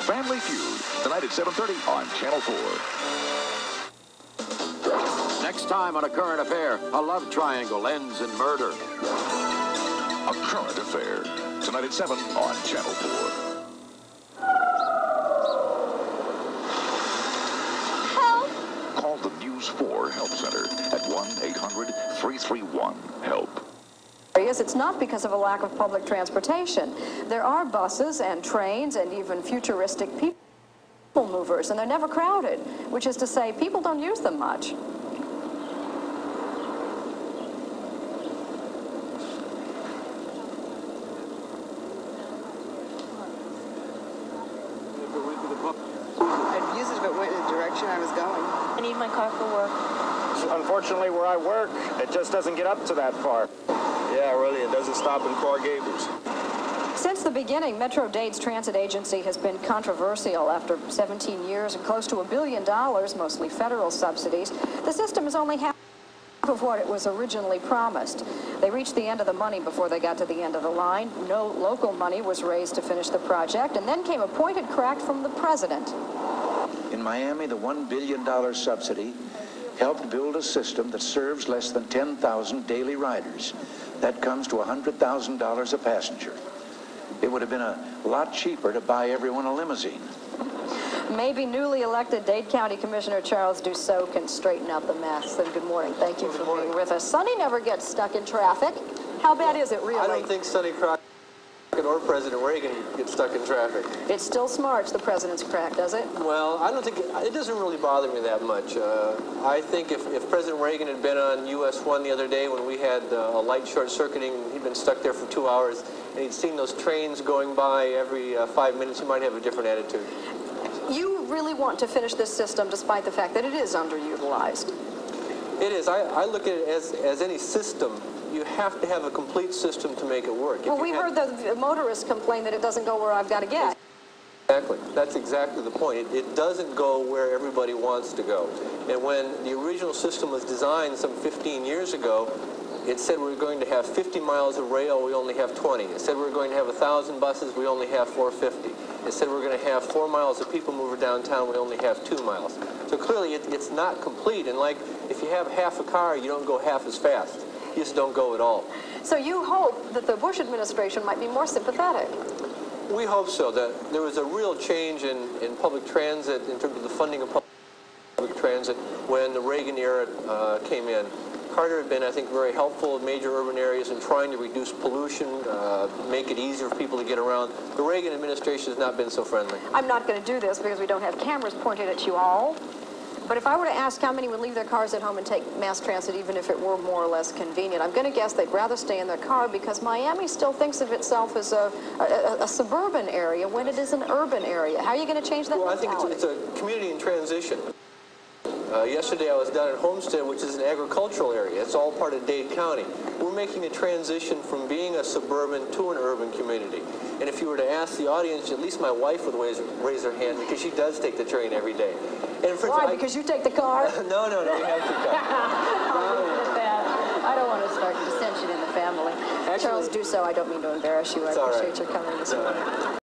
Family Feud, tonight at 7:30 on Channel 4. Next time on A Current Affair, a love triangle ends in murder. A Current Affair, tonight at 7 on Channel 4. Help! Call the News 4 Help Center at 1-800-331-HELP. It's not because of a lack of public transportation. There are buses and trains and even futuristic people movers, and they're never crowded, which is to say people don't use them much. I'd use it if it went in the direction I was going. I need my car for work. Unfortunately, where I work, it just doesn't get up to that far. Yeah, really, it doesn't stop in Clark Gables. Since the beginning, Metro-Dade's transit agency has been controversial. After 17 years and close to $1 billion, mostly federal subsidies, the system is only half of what it was originally promised. They reached the end of the money before they got to the end of the line. No local money was raised to finish the project, and then came a pointed crack from the president. In Miami, the $1 billion subsidy helped build a system that serves less than 10,000 daily riders. That comes to $100,000 a passenger. It would have been a lot cheaper to buy everyone a limousine. Maybe newly elected Dade County Commissioner Charles Dussault can straighten out the mess. And good morning. Thank you for being with us. Sonny never gets stuck in traffic. How bad is it, really? I don't think Sonny Crockett or President Reagan get stuck in traffic. It still smarts the president's crack, does it? Well, I don't think it doesn't really bother me that much. I think if President Reagan had been on US 1 the other day when we had a light short-circuiting, he'd been stuck there for 2 hours, and he'd seen those trains going by every 5 minutes, he might have a different attitude. You really want to finish this system despite the fact that it is underutilized. It is. I look at it as any system. You have to have a complete system to make it work. Well, we heard the motorists complain that it doesn't go where I've got to get. Exactly. That's exactly the point. It doesn't go where everybody wants to go. And when the original system was designed some 15 years ago, it said we were going to have 50 miles of rail, we only have 20. It said we were going to have 1,000 buses, we only have 450. It said we're going to have 4 miles of people mover downtown, we only have 2 miles. So clearly it's not complete, and like if you have half a car, you don't go half as fast. You just don't go at all. So you hope that the Bush administration might be more sympathetic. We hope so. That there was a real change in public transit in terms of the funding of public transit when the Reagan era came in. Carter had been, I think, very helpful in major urban areas in trying to reduce pollution, make it easier for people to get around. The Reagan administration has not been so friendly. I'm not going to do this because we don't have cameras pointed at you all. But if I were to ask how many would leave their cars at home and take mass transit, even if it were more or less convenient, I'm going to guess they'd rather stay in their car because Miami still thinks of itself as a suburban area when it is an urban area. How are you going to change that mentality? I think it's a community in transition. Yesterday I was down at Homestead, which is an agricultural area. It's all part of Dade County. We're making a transition from being a suburban to an urban community. And if you were to ask the audience, at least my wife would raise her hand because she does take the train every day. And why? Because you take the car? No, we have to come. I don't want to start dissension in the family. Actually, Charles Dussault, I don't mean to embarrass you. I appreciate your coming this morning.